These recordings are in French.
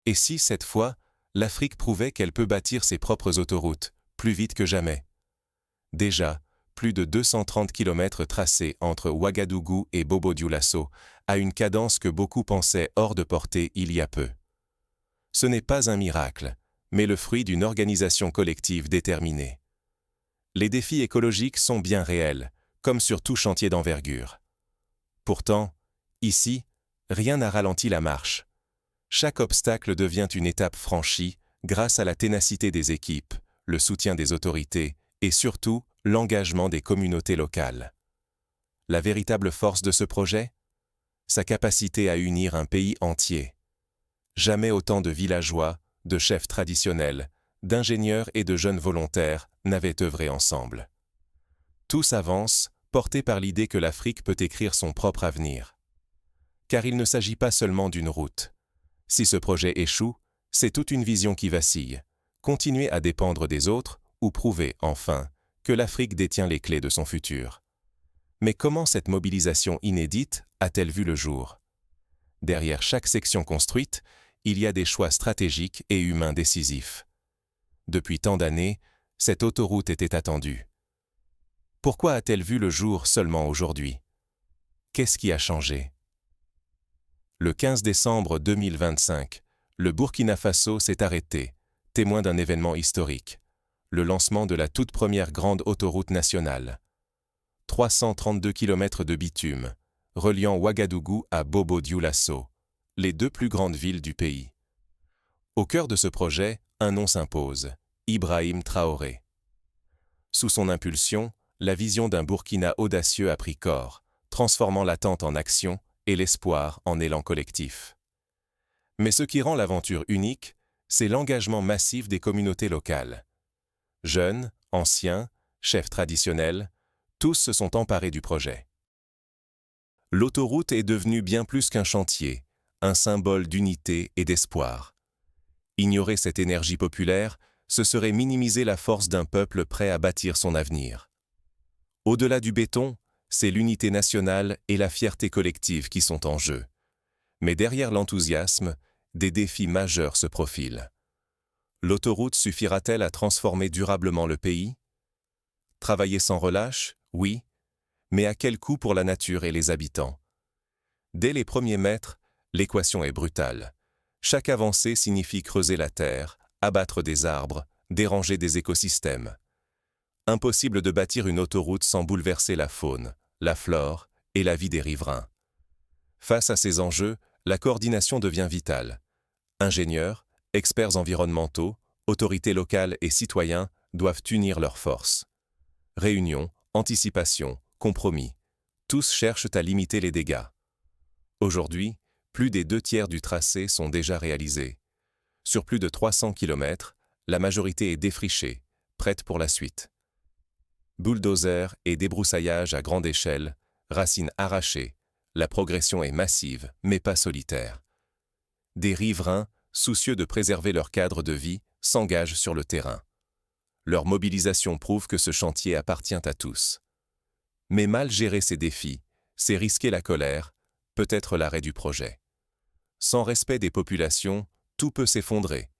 Et si, cette fois, l'Afrique prouvait qu'elle peut bâtir ses propres autoroutes, plus vite que jamais? Déjà, plus de 230 kilomètres tracés entre Ouagadougou et Bobo-Dioulasso, à une cadence que beaucoup pensaient hors de portée il y a peu. Ce n'est pas un miracle, mais le fruit d'une organisation collective déterminée. Les défis écologiques sont bien réels, comme sur tout chantier d'envergure. Pourtant, ici, rien n'a ralenti la marche. Chaque obstacle devient une étape franchie grâce à la ténacité des équipes, le soutien des autorités et surtout l'engagement des communautés locales. La véritable force de ce projet? Sa capacité à unir un pays entier. Jamais autant de villageois, de chefs traditionnels, d'ingénieurs et de jeunes volontaires n'avaient œuvré ensemble. Tous avancent, portés par l'idée que l'Afrique peut écrire son propre avenir. Car il ne s'agit pas seulement d'une route. Si ce projet échoue, c'est toute une vision qui vacille. Continuer à dépendre des autres ou prouver, enfin, que l'Afrique détient les clés de son futur. Mais comment cette mobilisation inédite a-t-elle vu le jour? Derrière chaque section construite, il y a des choix stratégiques et humains décisifs. Depuis tant d'années, cette autoroute était attendue. Pourquoi a-t-elle vu le jour seulement aujourd'hui? Qu'est-ce qui a changé? Le 15 décembre 2025, le Burkina Faso s'est arrêté, témoin d'un événement historique, le lancement de la toute première grande autoroute nationale. 332 km de bitume, reliant Ouagadougou à Bobo-Dioulasso, les deux plus grandes villes du pays. Au cœur de ce projet, un nom s'impose, Ibrahim Traoré. Sous son impulsion, la vision d'un Burkina audacieux a pris corps, transformant l'attente en action et l'espoir en élan collectif. Mais ce qui rend l'aventure unique, c'est l'engagement massif des communautés locales. Jeunes, anciens, chefs traditionnels, tous se sont emparés du projet. L'autoroute est devenue bien plus qu'un chantier, un symbole d'unité et d'espoir. Ignorer cette énergie populaire, ce serait minimiser la force d'un peuple prêt à bâtir son avenir. Au-delà du béton, c'est l'unité nationale et la fierté collective qui sont en jeu. Mais derrière l'enthousiasme, des défis majeurs se profilent. L'autoroute suffira-t-elle à transformer durablement le pays? Travailler sans relâche, oui, mais à quel coût pour la nature et les habitants? Dès les premiers mètres, l'équation est brutale. Chaque avancée signifie creuser la terre, abattre des arbres, déranger des écosystèmes. Impossible de bâtir une autoroute sans bouleverser la faune, la flore et la vie des riverains. Face à ces enjeux, la coordination devient vitale. Ingénieurs, experts environnementaux, autorités locales et citoyens doivent unir leurs forces. Réunion, anticipation, compromis. Tous cherchent à limiter les dégâts. Aujourd'hui, plus des 2/3 du tracé sont déjà réalisés. Sur plus de 300 km, la majorité est défrichée, prête pour la suite. Bulldozer et débroussaillage à grande échelle, racines arrachées, la progression est massive, mais pas solitaire. Des riverains, soucieux de préserver leur cadre de vie, s'engagent sur le terrain. Leur mobilisation prouve que ce chantier appartient à tous. Mais mal gérer ces défis, c'est risquer la colère, peut-être l'arrêt du projet. Sans respect des populations, tout peut s'effondrer.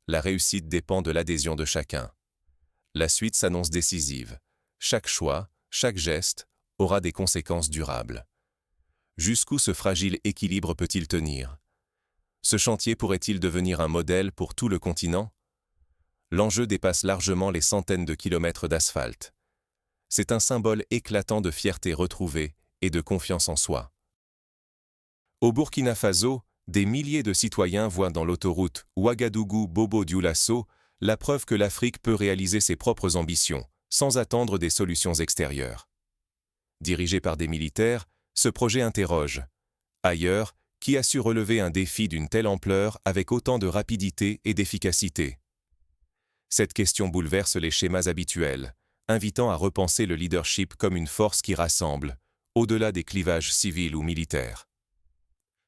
La réussite dépend de l'adhésion de chacun. La suite s'annonce décisive. Chaque choix, chaque geste, aura des conséquences durables. Jusqu'où ce fragile équilibre peut-il tenir? Ce chantier pourrait-il devenir un modèle pour tout le continent? L'enjeu dépasse largement les centaines de kilomètres d'asphalte. C'est un symbole éclatant de fierté retrouvée et de confiance en soi. Au Burkina Faso, des milliers de citoyens voient dans l'autoroute Ouagadougou-Bobo-Dioulasso la preuve que l'Afrique peut réaliser ses propres ambitions, sans attendre des solutions extérieures. Dirigé par des militaires, ce projet interroge. Ailleurs, qui a su relever un défi d'une telle ampleur avec autant de rapidité et d'efficacité? Cette question bouleverse les schémas habituels, invitant à repenser le leadership comme une force qui rassemble, au-delà des clivages civils ou militaires.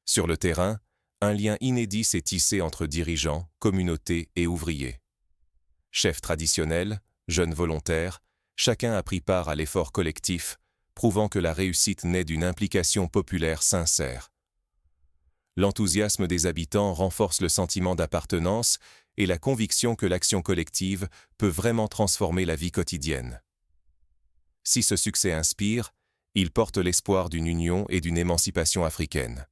Sur le terrain, un lien inédit s'est tissé entre dirigeants, communautés et ouvriers. Chefs traditionnels, jeunes volontaires, chacun a pris part à l'effort collectif, prouvant que la réussite naît d'une implication populaire sincère. L'enthousiasme des habitants renforce le sentiment d'appartenance et la conviction que l'action collective peut vraiment transformer la vie quotidienne. Si ce succès inspire, il porte l'espoir d'une union et d'une émancipation africaine.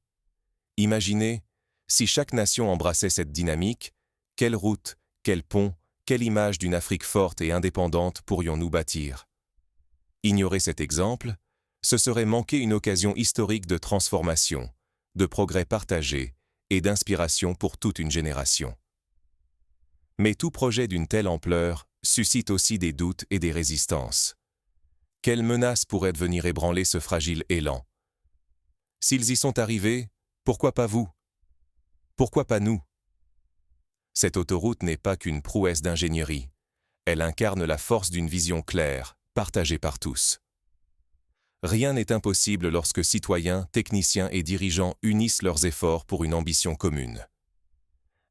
Imaginez, si chaque nation embrassait cette dynamique, quelle route, quel pont, quelle image d'une Afrique forte et indépendante pourrions-nous bâtir? Ignorer cet exemple, ce serait manquer une occasion historique de transformation, de progrès partagé et d'inspiration pour toute une génération. Mais tout projet d'une telle ampleur suscite aussi des doutes et des résistances. Quelles menaces pourraient venir ébranler ce fragile élan? S'ils y sont arrivés, pourquoi pas vous? Pourquoi pas nous? Cette autoroute n'est pas qu'une prouesse d'ingénierie. Elle incarne la force d'une vision claire, partagée par tous. Rien n'est impossible lorsque citoyens, techniciens et dirigeants unissent leurs efforts pour une ambition commune.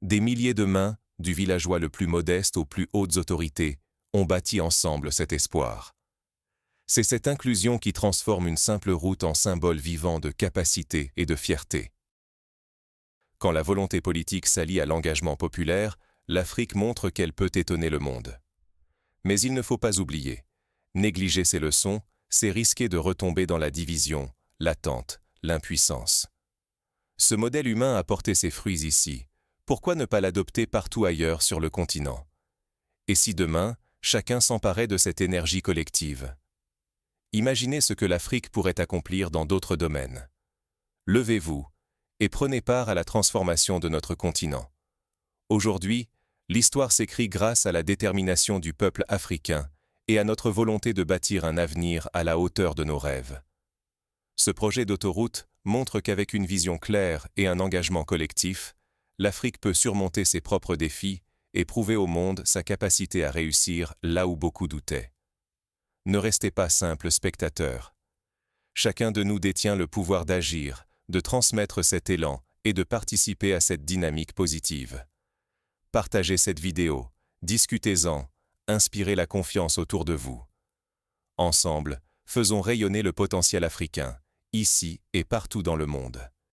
Des milliers de mains, du villageois le plus modeste aux plus hautes autorités, ont bâti ensemble cet espoir. C'est cette inclusion qui transforme une simple route en symbole vivant de capacité et de fierté. Quand la volonté politique s'allie à l'engagement populaire, l'Afrique montre qu'elle peut étonner le monde. Mais il ne faut pas oublier, négliger ces leçons, c'est risquer de retomber dans la division, l'attente, l'impuissance. Ce modèle humain a porté ses fruits ici. Pourquoi ne pas l'adopter partout ailleurs sur le continent? Et si demain, chacun s'emparait de cette énergie collective? Imaginez ce que l'Afrique pourrait accomplir dans d'autres domaines. Levez-vous et prenez part à la transformation de notre continent. Aujourd'hui, l'histoire s'écrit grâce à la détermination du peuple africain et à notre volonté de bâtir un avenir à la hauteur de nos rêves. Ce projet d'autoroute montre qu'avec une vision claire et un engagement collectif, l'Afrique peut surmonter ses propres défis et prouver au monde sa capacité à réussir là où beaucoup doutaient. Ne restez pas simples spectateurs. Chacun de nous détient le pouvoir d'agir, de transmettre cet élan et de participer à cette dynamique positive. Partagez cette vidéo, discutez-en, inspirez la confiance autour de vous. Ensemble, faisons rayonner le potentiel africain, ici et partout dans le monde.